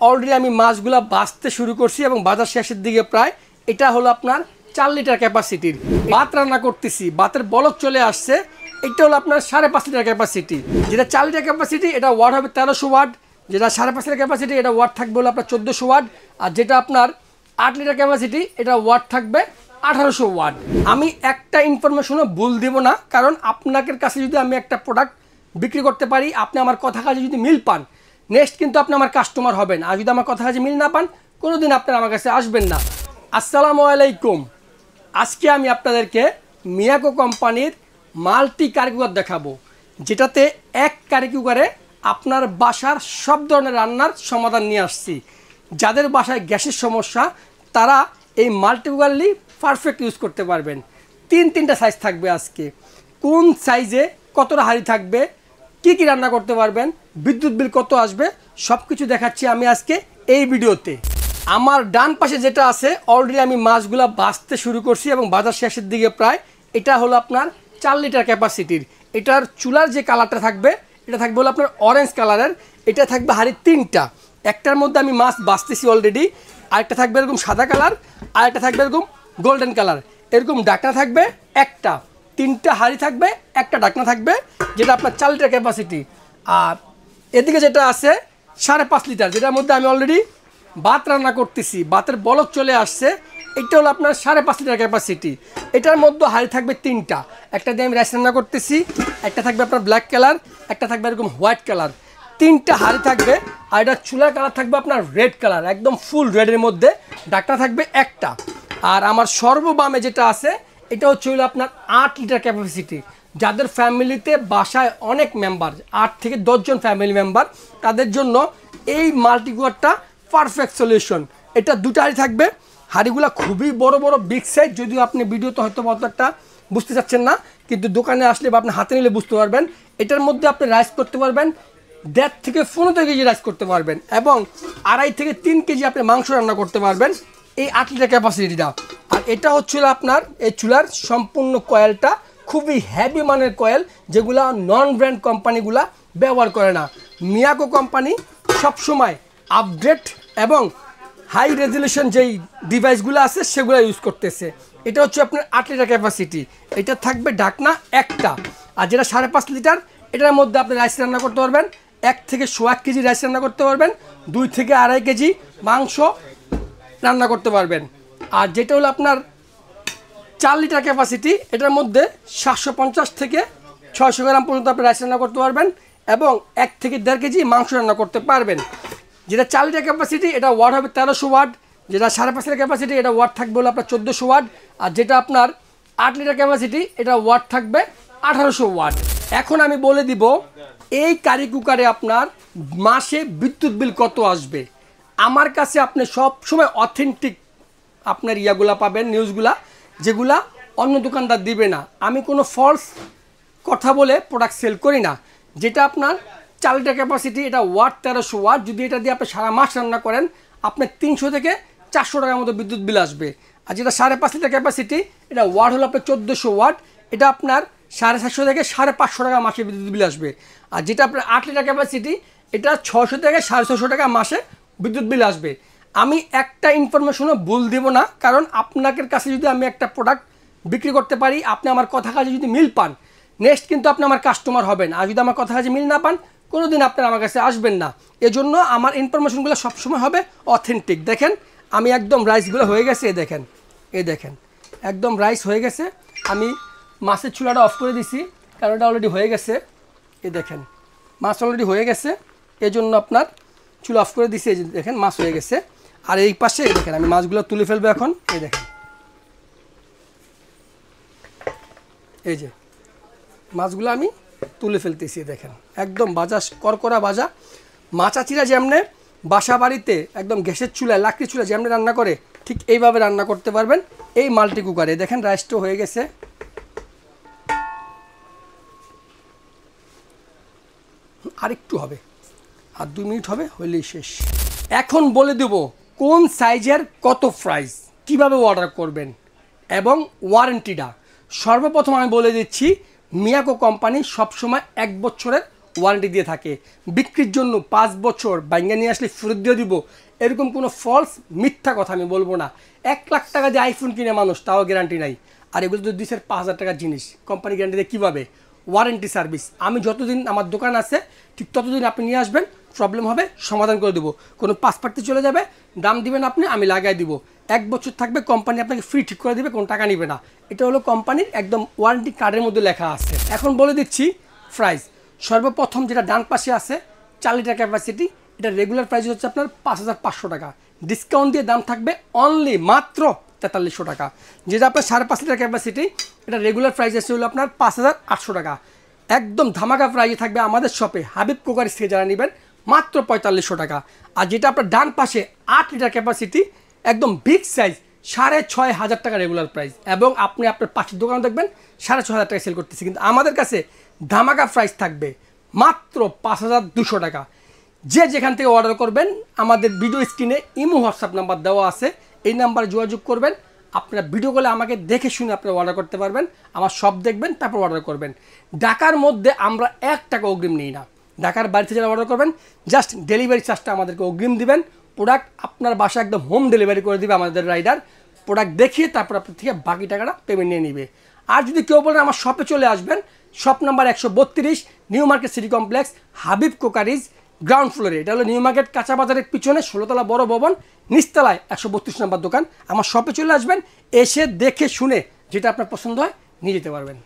Already আমি মাছগুলো বাছতে শুরু করছি এবং বাজার শেষের দিকে প্রায় এটা হলো আপনার 4 লিটার ক্যাপাসিটির ভাত রান্না করতেছি। ভাতের বলক চলে আসছে। এটা হলো আপনার 5.5 লিটার ক্যাপাসিটি। যেটা 4 লিটার ক্যাপাসিটি এটা ওয়াট হবে 1300 ওয়াট। যেটা 5.5 লিটার ক্যাপাসিটি এটা ওয়াট থাকবে হলো আপনার 1400 ওয়াট। আর যেটা আপনার 8 লিটার ক্যাপাসিটি এটা ওয়াট থাকবে 1800 ওয়াট। আমি একটা ইনফরমেশনও ভুল দেব না, কারণ আপনাদের কাছে যদি আমি একটা প্রোডাক্ট বিক্রি করতে পারি, আপনি আমার কথা কাজে যদি মিল পান, নেক্সট কিন্তু আপনি আমার কাস্টমার হবেন। আর যদি আমার কথা কাজে মিল না পান, কোনোদিন আপনারা আমার কাছে আসবেন না। আসসালামু আলাইকুম। আজকে আমি আপনাদেরকে মিয়াকো কোম্পানির মাল্টি কারি কুকার দেখাবো, যেটাতে এক কারি কুকারে আপনার বাসার সব ধরনের রান্নার সমাধান নিয়ে আসছি। যাদের বাসায় গ্যাসের সমস্যা তারা এই মাল্টি কুকারলি পারফেক্ট ইউজ করতে পারবেন। তিনটা সাইজ থাকবে আজকে। কোন সাইজে কতটা হাঁড়ি থাকবে, কি রান্না করতে পারবেন, বিদ্যুৎ বিল কত আসবে, সব কিছু দেখাচ্ছি আমি আজকে এই ভিডিওতে। আমার ডান পাশে যেটা আছে অলরেডি আমি মাছগুলা বাছতে শুরু করছি এবং বাজার শেষের দিকে প্রায়। এটা হলো আপনার 4 লিটার ক্যাপাসিটির। এটার চুলার যে কালারটা থাকবে এটা থাকবে হলো আপনার অরেঞ্জ কালারের। এটা থাকবে হাঁড়ি 3টা। একটার মধ্যে আমি মাছ বাছতেছি অলরেডি। আরেকটা থাকবে এরকম সাদা কালার, আরেকটা থাকবে এরকম গোল্ডেন কালার। এরকম ডাকনা থাকবে একটা। 3টা হাঁড়ি থাকবে, একটা ডাকনা থাকবে, যেটা আপনার 4 লিটার ক্যাপাসিটি। আর এদিকে যেটা আছে 5.5 লিটার, যেটার মধ্যে আমি অলরেডি ভাত রান্না করতেছি। ভাতের বলক চলে আসছে। এটা হলো আপনার 5.5 লিটার ক্যাপাসিটি। এটার মধ্যে হাঁড়ি থাকবে 3টা। একটা দিয়ে আমি রাইস রান্না করতেছি, একটা থাকবে আপনার ব্ল্যাক কালার, একটা থাকবে এরকম হোয়াইট কালার। 3টা হাঁড়ি থাকবে। আর এটা চুলার কালার থাকবে আপনার রেড কালার, একদম ফুল রেডের মধ্যে। ডাকনা থাকবে একটা। আর আমার সর্ববামে যেটা আছে এটা হচ্ছে হলো আপনার 8 লিটার ক্যাপাসিটি। যাদের ফ্যামিলিতে বাসায় অনেক মেম্বার, 8 থেকে 10 জন ফ্যামিলি মেম্বার, তাদের জন্য এই মাল্টি কুকারটা পারফেক্ট সলিউশন। এটা 2টা হাঁড়ি থাকবে। হাঁড়িগুলো খুবই বড় বড় বিগ সাইজ, যদিও আপনি ভিডিওতে হয়তো অতটা বুঝতে চাচ্ছেন না, কিন্তু দোকানে আসলে বা আপনি হাতে নিলে বুঝতে পারবেন। এটার মধ্যে আপনি রাইস করতে পারবেন 1.5 থেকে 15 কেজি রাইস করতে পারবেন, এবং 2.5 থেকে 3 কেজি আপনি মাংস রান্না করতে পারবেন এই 8 লিটার ক্যাপাসিটিটা। আর এটা হচ্ছিল আপনার এই চুলার সম্পূর্ণ কয়েলটা খুবই হেভি মানের কয়েল, যেগুলা নন ব্র্যান্ড কোম্পানিগুলা ব্যবহার করে না। মিয়াকো কোম্পানি সবসময় আপডেট এবং হাই রেজলিউশন যেই ডিভাইসগুলো আছে সেগুলো ইউজ করতেছে। এটা হচ্ছে আপনার 8 লিটার ক্যাপাসিটি। এটা থাকবে ঢাকনা একটা। আর যেটা 5.5 লিটার, এটার মধ্যে আপনি রাইস রান্না করতে পারবেন 1 থেকে 1.5 কেজি রাইস রান্না করতে পারবেন, 2 থেকে 2.5 কেজি মাংস রান্না করতে পারবেন। আর যেটা হলো আপনার 4 লিটার ক্যাপাসিটি, এটার মধ্যে 750 থেকে 600 গ্রাম পর্যন্ত আপনি রাইস রান্না করতে পারবেন, এবং 1 থেকে 1.5 কেজি মাংস রান্না করতে পারবেন। যেটা 4 লিটার ক্যাপাসিটি এটা ওয়াট হবে 1300 ওয়াট। যেটা 5.5 লিটার ক্যাপাসিটি এটা ওয়াট থাকবে হলো আপনার 1400 ওয়াট। আর যেটা আপনার 8 লিটার ক্যাপাসিটি এটা ওয়াট থাকবে 1800 ওয়াট। এখন আমি বলে দিব এই কারি কুকারে আপনার মাসে বিদ্যুৎ বিল কত আসবে। আমার কাছে আপনি সব সময় অথেন্টিক আপনার ইয়াগুলা পাবেন, নিউজগুলা, যেগুলা অন্য দোকানদার দিবে না। আমি কোনো ফলস কথা বলে প্রোডাক্ট সেল করি না। যেটা আপনার 4 লিটার ক্যাপাসিটি এটা ওয়াট 1300 ওয়াট। যদি এটা দিয়ে আপনি সারা মাস রান্না করেন, আপনার 300 থেকে 400 টাকার মতো বিদ্যুৎ বিল আসবে। আর যেটা 5.5 লিটার ক্যাপাসিটি এটা ওয়াট হলো আপনার 1400 ওয়াট। এটা আপনার 750 থেকে 550 টাকা মাসে বিদ্যুৎ বিল আসবে। আর যেটা আপনার 8 লিটার ক্যাপাসিটি এটা 600 থেকে 650 টাকা মাসে বিদ্যুৎ বিল আসবে। আমি একটা ইনফরমেশনও ভুল দেব না, কারণ আপনাদের কাছে যদি আমি একটা প্রোডাক্ট বিক্রি করতে পারি, আপনি আমার কথা কাজে যদি মিল পান, নেক্সট কিন্তু আপনি আমার কাস্টমার হবেন। আর যদি আমার কথা কাজে মিল না পান, কোনোদিন আপনারা আমার কাছে আসবেন না। এজন্য আমার ইনফরমেশনগুলো সবসময় হবে অথেন্টিক। দেখেন আমি একদম রাইসগুলো হয়ে গেছে, এই দেখেন একদম রাইস হয়ে গেছে। আমি মাছের চুলাটা অফ করে দিছি, কারণ এটা অলরেডি হয়ে গেছে। এই দেখেন মাছ অলরেডি হয়ে গেছে, এই জন্য আপনার চুলা অফ করে দিছি। এই যে দেখেন মাছ হয়ে গেছে। আর এই পাশে দেখেন আমি মাছগুলো তুলে ফেলবো এখন। এই দেখেন এই যে মাছগুলো আমি তুলে ফেলতেছি। দেখেন একদম ভাজা, করকরা ভাজা। মাচাচিরা যেমনে বাসা বাড়িতে একদম গ্যাসের চুলায়, লাকড়ি চুলা যেমনি রান্না করে, ঠিক এইভাবে রান্না করতে পারবেন এই মাল্টি কুকারে। দেখেন রাইসটা হয়ে গেছে। আরেকটু হবে, আর 2 মিনিট হবে, হইলেই শেষ। এখন বলে দেব কোন সাইজের কত প্রাইস, কিভাবে অর্ডার করবেন এবং ওয়ারেন্টিটা। সর্বপ্রথম আমি বলে দিচ্ছি, মিয়াকো কোম্পানি সবসময় 1 বছরের ওয়ারেন্টি দিয়ে থাকে। বিক্রির জন্য 5 বছর বাইঙ্গা নিয়ে আসলে ফেরত দিয়ে দিব, এরকম কোনো ফলস মিথ্যা কথা আমি বলবো না। 1 লাখ টাকা দিয়ে আইফোন কিনে মানুষ, তাও গ্যারান্টি নাই। আর এগুলো তো 2,000-5,000 টাকার জিনিস, কোম্পানি গ্যারান্টি দিয়ে কীভাবে? Warranty service. আমি যতদিন আমার দোকান আছে ঠিক ততদিন আপনি নিয়ে আসবেন, প্রবলেম হবে সমাধান করে দেবো। কোনো পাসপার্টি চলে যাবে, দাম দিবেন আপনি, আমি লাগাই দিব। 1 বছর থাকবে, কোম্পানি আপনাকে ফ্রি ঠিক করে দেবে, কোনো টাকা নেবে না। এটা হলো কোম্পানির একদম ওয়ারেন্টি কার্ডের মধ্যে লেখা আছে। এখন বলে দিচ্ছি প্রাইস। সর্বপ্রথম যেটা ডান পাশে আছে 4 লিটার ক্যাপাসিটি, এটা রেগুলার প্রাইস হচ্ছে আপনার 5,500 টাকা। ডিসকাউন্ট দিয়ে দাম থাকবে অনলি মাত্র 4300 টাকা। যেটা আপনার 5.5 লিটার ক্যাপাসিটি, এটা রেগুলার প্রাইস আছে হলো আপনার 5,800 টাকা। একদম ধামাকা প্রাইসে থাকবে আমাদের শপে হাবিব কোকারিজ থেকে যারা নেবেন মাত্র 4500 টাকা। আর যেটা আপনার ডান পাশে 8 লিটার ক্যাপাসিটি, একদম বিগ সাইজ, 6500 টাকা রেগুলার প্রাইস। এবং আপনি আপনার পাশের দোকানে দেখবেন 6500 টাকা সেল করতেছে, কিন্তু আমাদের কাছে ধামাকা প্রাইস থাকবে মাত্র 5200 টাকা। যে যেখান থেকে অর্ডার করবেন, আমাদের ভিডিও স্ক্রিনে ইমো হোয়াটসঅ্যাপ নাম্বার দেওয়া আছে, এই নাম্বারে যোগাযোগ করবেন। আপনারা ভিডিও কলে আমাকে দেখে শুনে আপনারা অর্ডার করতে পারবেন, আমার সব দেখবেন তারপর অর্ডার করবেন। ঢাকার মধ্যে আমরা 1 টাকা অগ্রিম নিই না। ঢাকার বাড়িতে যারা অর্ডার করবেন জাস্ট ডেলিভারি চার্জটা আমাদেরকে অগ্রিম দিবেন, প্রোডাক্ট আপনার বাসায় একদম হোম ডেলিভারি করে দিবে আমাদের রাইডার। প্রোডাক্ট দেখিয়ে তারপর আপনার থেকে বাকি টাকাটা পেমেন্ট নিয়ে নিবে। আর যদি কেউ বলেন আমার শপে চলে আসবেন, shop number 132 new market city complex, Habib crockeries, ground ফ্লোরে। এটা হলো নিউ মার্কেট কাঁচা বাজারের পিছনে 16তলা বড় ভবন, নিচতলায় 132 নম্বর দোকান। আমার শপে চলে আসবেন, এসে দেখে শুনে যেটা আপনার পছন্দ হয় নিয়ে যেতে পারবেন।